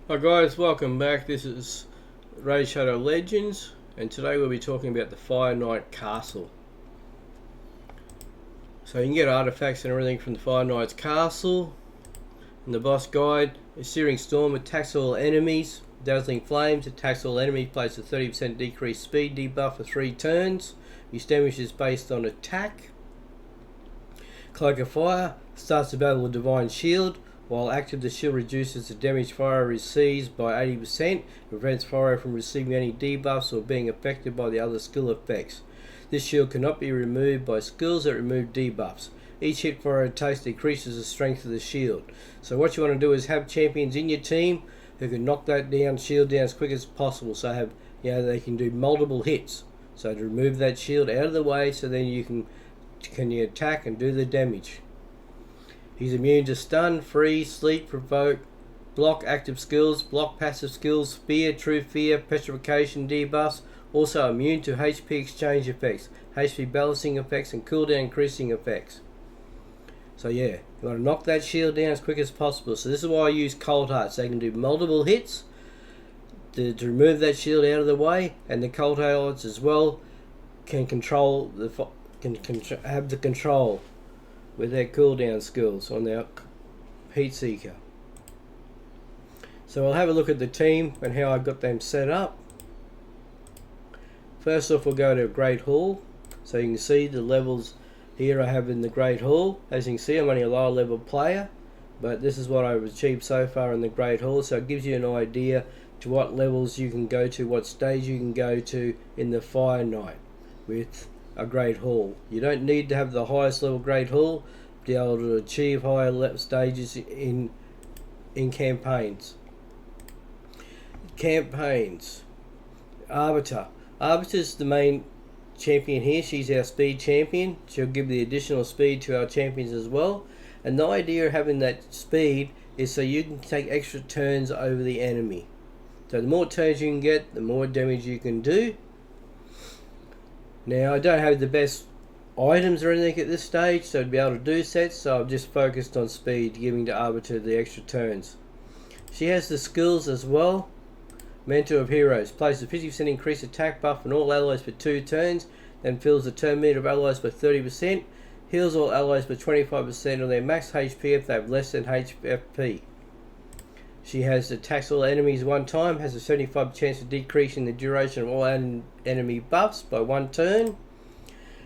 Hi guys, welcome back. This is Raid Shadow Legends, and today we'll be talking about the Fire Knight Castle. So you can get artifacts and everything from the Fire Knight's Castle. In the boss guide, a Searing Storm attacks all enemies. Dazzling Flames attacks all enemies, places a 30% decreased speed debuff for 3 turns. Its damage is based on attack. Cloak of Fire starts the battle with Divine Shield. While active, the shield reduces the damage FRYO receives by 80%, prevents FRYO from receiving any debuffs or being affected by the other skill effects. This shield cannot be removed by skills that remove debuffs. Each hit FRYO takes decreases the strength of the shield. So what you want to do is have champions in your team who can knock that shield down as quick as possible. So they can do multiple hits. So to remove that shield out of the way, so then you can attack and do the damage. He's immune to stun, freeze, sleep, provoke, block active skills, block passive skills, fear, true fear, petrification debuffs. Also immune to HP exchange effects, HP balancing effects, and cooldown increasing effects. So yeah, you want to knock that shield down as quick as possible. So this is why I use Cold Hearts. They can do multiple hits to remove that shield out of the way, and the Cold Hearts as well can control have the control with their cooldown skills on their Heat Seeker. So I'll have a look at the team and how I got them set up. First off, we'll go to Great Hall. So you can see the levels here I have in the Great Hall. As you can see, I'm only a lower level player, but this is what I've achieved so far in the Great Hall. So it gives you an idea to what levels you can go to, what stage you can go to in the Fire Knight with a Great Hall. You don't need to have the highest level Great Hall to be able to achieve higher stages in campaigns. Arbiter. Arbiter's the main champion here. She's our speed champion. She'll give the additional speed to our champions as well. And the idea of having that speed is so you can take extra turns over the enemy. So the more turns you can get, the more damage you can do. Now I don't have the best items or anything at this stage, so to be able to do sets, so I've just focused on speed, giving to Arbiter the extra turns. She has the skills as well. Mentor of Heroes places a 50% increased attack buff on all allies for 2 turns, then fills the turn meter of allies by 30%, heals all allies by 25% on their max HP if they have less than HP. She has attacks all enemies 1 time, has a 75% chance of decreasing the duration of all enemy buffs by 1 turn.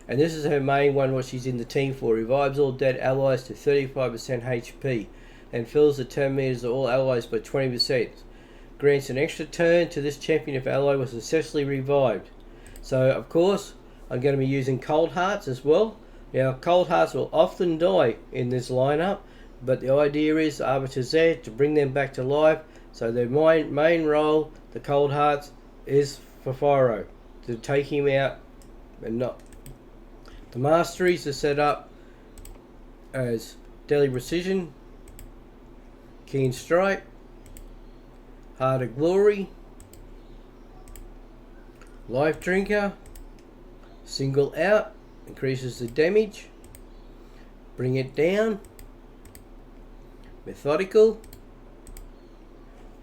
And this is her main one, what she's in the team for. Revives all dead allies to 35% HP and fills the turn meters of all allies by 20%. Grants an extra turn to this champion if ally was successfully revived. So of course I'm going to be using Cold Hearts as well. Now Cold Hearts will often die in this lineup, but the idea is Arbiter's there to bring them back to life. So their main role, the Cold Hearts, is for FRYO, to take him out and not. The masteries are set up as Deadly Precision, Keen Strike, Heart of Glory, Life Drinker, Single Out, increases the damage, Bring It Down, Methodical,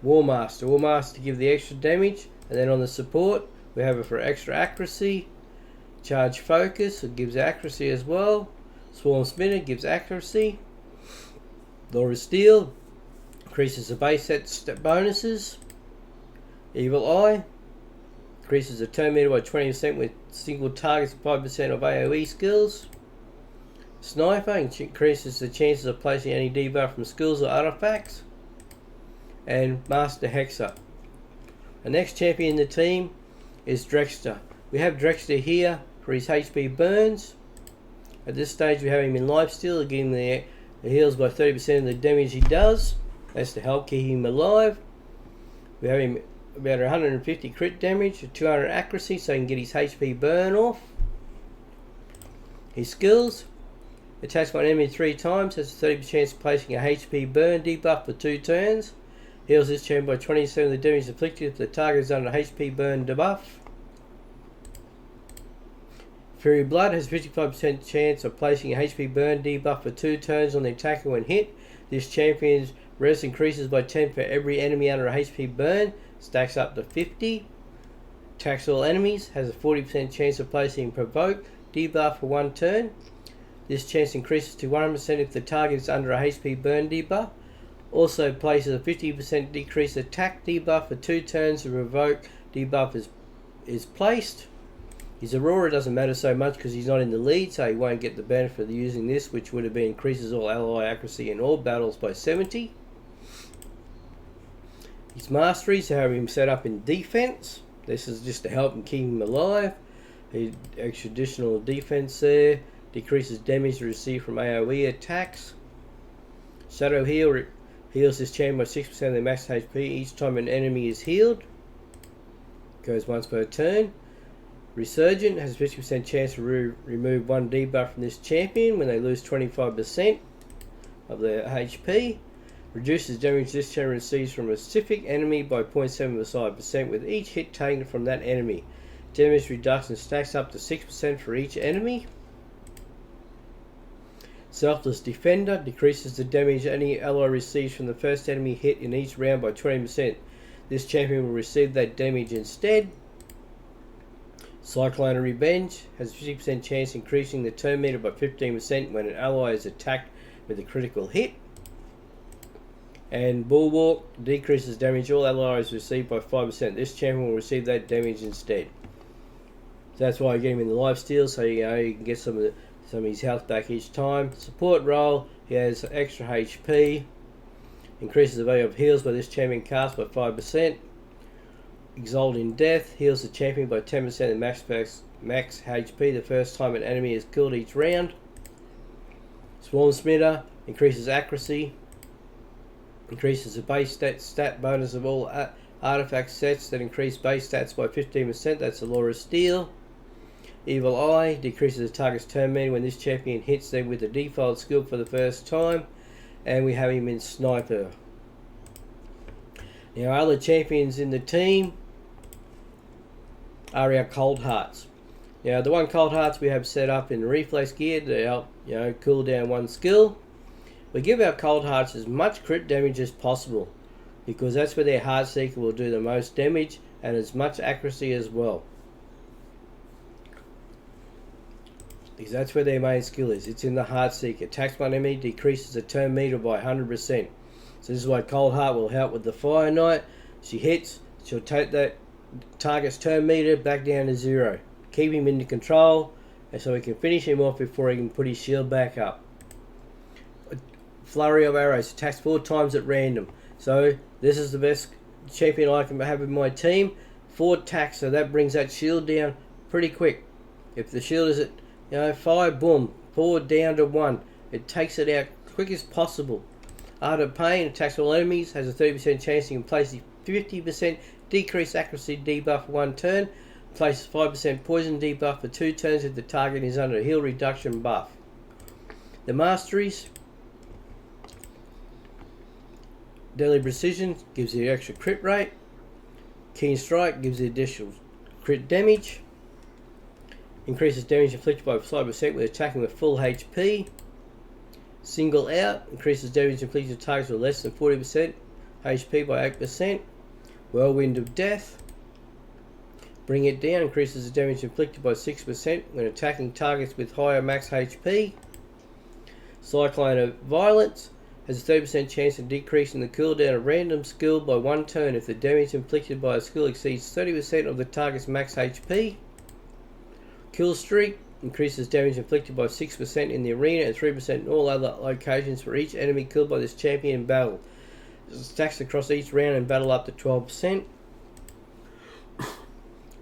War Master to give the extra damage, and then on the support we have it for extra accuracy. Charge Focus, it gives accuracy as well. Swarm Spinner gives accuracy. Law of Steel increases the base set bonuses. Evil Eye increases the turn meter by 20% with single targets 5% of AoE skills. Sniper increases the chances of placing any debuff from skills or artifacts. And Master Hexer. The next champion in the team is Drexter. We have Drexter here for his HP burns. At this stage we have him in lifesteal, giving the heals by 30% of the damage he does. That's to help keep him alive. We have him about 150 crit damage, 200 accuracy, so he can get his HP burn off. His skills: attacks one enemy 3 times, has a 30% chance of placing a HP burn debuff for 2 turns. Heals this champion by 27% of the damage inflicted if the target is under a HP burn debuff. Fury Blood has a 55% chance of placing a HP burn debuff for 2 turns on the attacker when hit. This champion Res increases by 10 for every enemy under a HP burn, stacks up to 50. Attacks all enemies, has a 40% chance of placing provoke debuff for 1 turn. This chance increases to 100% if the target is under a HP burn debuff. Also places a 50% decreased attack debuff for 2 turns. The provoke debuff is placed. His Aurora doesn't matter so much because he's not in the lead, so he won't get the benefit of using this, which would have been increases all ally accuracy in all battles by 70. His masteries have him set up in defense. This is just to help him keep him alive. Extra additional defense there. Decreases damage received from AoE attacks. Shadow Heal heals this champion by 6% of their max HP each time an enemy is healed. Goes once per turn. Resurgent has a 50% chance to remove 1 debuff from this champion when they lose 25% of their HP. Reduces damage this champion receives from a specific enemy by 0.75% with each hit taken from that enemy. Damage reduction stacks up to 6% for each enemy. Selfless Defender decreases the damage any ally receives from the first enemy hit in each round by 20%. This champion will receive that damage instead. Cyclone of Revenge has a 50% chance increasing the turn meter by 15% when an ally is attacked with a critical hit. And Bulwark decreases damage all allies receive by 5%. This champion will receive that damage instead. So that's why I get him in the lifesteal, so you can get some of his health back each time. Support role, he has extra HP. Increases the value of heals by this champion cast by 5%. Exalting Death heals the champion by 10% of max HP the first time an enemy is killed each round. Swarm Smitter increases accuracy. Increases the base stat bonus of all artifact sets that increase base stats by 15%. That's the Law of Steel. Evil Eye decreases the target's turn meter when this champion hits them with the default skill for the first time. And we have him in Sniper. Now, other champions in the team are our Cold Hearts. Now, the one Cold Hearts we have set up in the Reflex gear to help, cool down one skill. We give our Cold Hearts as much crit damage as possible because that's where their Heart Seeker will do the most damage and as much accuracy as well. Because that's where their main skill is. It's in the Heart Seeker. Attacks one enemy, decreases the turn meter by 100%. So this is why Cold Heart will help with the Fire Knight. She hits, she'll take that target's turn meter back down to 0. Keep him into control, and so we can finish him off before he can put his shield back up. Flurry of Arrows attacks 4 times at random. So this is the best champion I can have in my team. 4 attacks, so that brings that shield down pretty quick. If the shield is at 5, boom, 4 down to 1. It takes it out quick as possible. Art of Pain attacks all enemies, has a 30% chance you can place the 50% decreased accuracy debuff for 1 turn. Places 5% poison debuff for 2 turns if the target is under a heal reduction buff. The Masteries. Deadly Precision gives you extra crit rate. Keen Strike gives you additional crit damage. Increases damage inflicted by 5% with attacking with full HP. Single Out increases damage inflicted to targets with less than 40% HP by 8%. Whirlwind of Death. Bring It Down increases the damage inflicted by 6% when attacking targets with higher max HP. Cyclone of Violence has a 30% chance of decreasing the cooldown of random skill by 1 turn if the damage inflicted by a skill exceeds 30% of the target's max HP. Kill Streak increases damage inflicted by 6% in the arena and 3% in all other locations for each enemy killed by this champion in battle. Stacks across each round and battle up to 12%.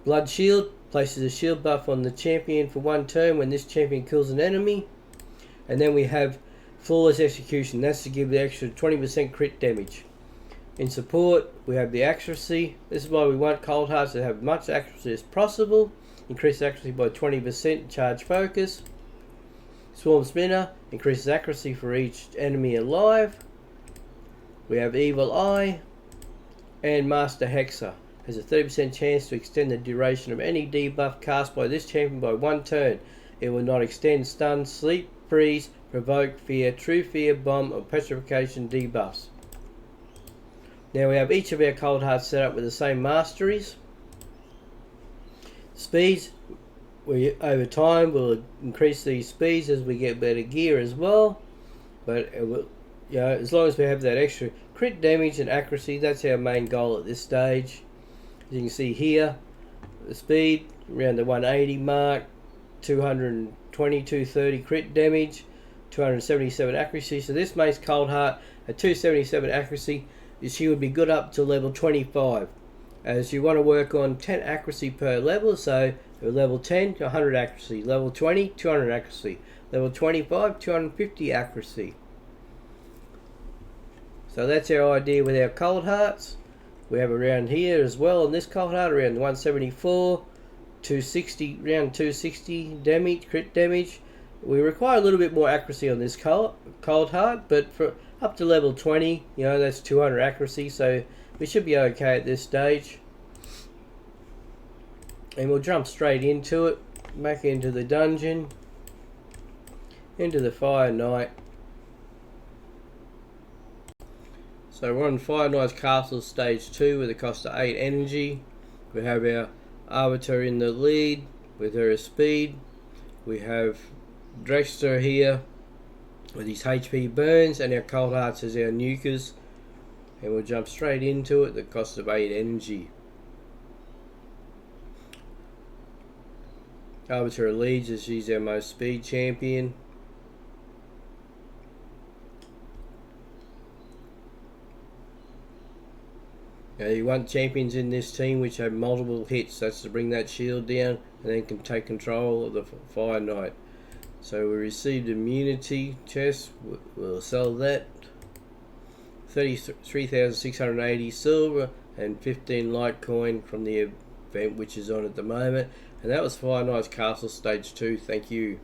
Blood Shield places a shield buff on the champion for 1 turn when this champion kills an enemy. And then we have Flawless Execution. That's to give the extra 20% crit damage. In support, we have the accuracy. This is why we want Cold Hearts to have much accuracy as possible. Increase accuracy by 20%, charge focus. Swarm Spinner increases accuracy for each enemy alive. We have Evil Eye. And Master Hexer has a 30% chance to extend the duration of any debuff cast by this champion by 1 turn. It will not extend stun, sleep, freeze, provoke, fear, true fear, bomb, or petrification debuffs. Now we have each of our cold hearts set up with the same masteries. Speeds, we over time will increase these speeds as we get better gear as well. But it will, you know, as long as we have that extra crit damage and accuracy, that's our main goal at this stage. As you can see here, the speed around the 180 mark, 220, 230 crit damage, 277 accuracy. So this makes Cold Heart at 277 accuracy. She would be good up to level 25, as you want to work on 10 accuracy per level. So level 10, 100 accuracy, level 20, 200 accuracy, level 25, 250 accuracy. So that's our idea with our Cold Hearts. We have around here as well on this Cold Heart around 174, 260, around 260 damage, crit damage. We require a little bit more accuracy on this Cold Heart, but for up to level 20, you know, that's 200 accuracy, so we should be okay at this stage. And we'll jump straight into it, back into the dungeon, into the Fire Knight. So we're on Fire Knight's Castle Stage 2 with a cost of 8 energy. We have our Arbiter in the lead with her speed. We have Drexter here with his HP burns, and our Cold Hearts as our nukers. And we'll jump straight into it, the cost of 8 energy. Arbiter leads as she's our most speed champion. Now you want champions in this team which have multiple hits. That's to bring that shield down and then can take control of the Fire Knight. So we received immunity chest. We'll sell that. 33,680 silver and 15 Litecoin from the event which is on at the moment. And that was Fire Knight's Castle Stage 2. Thank you.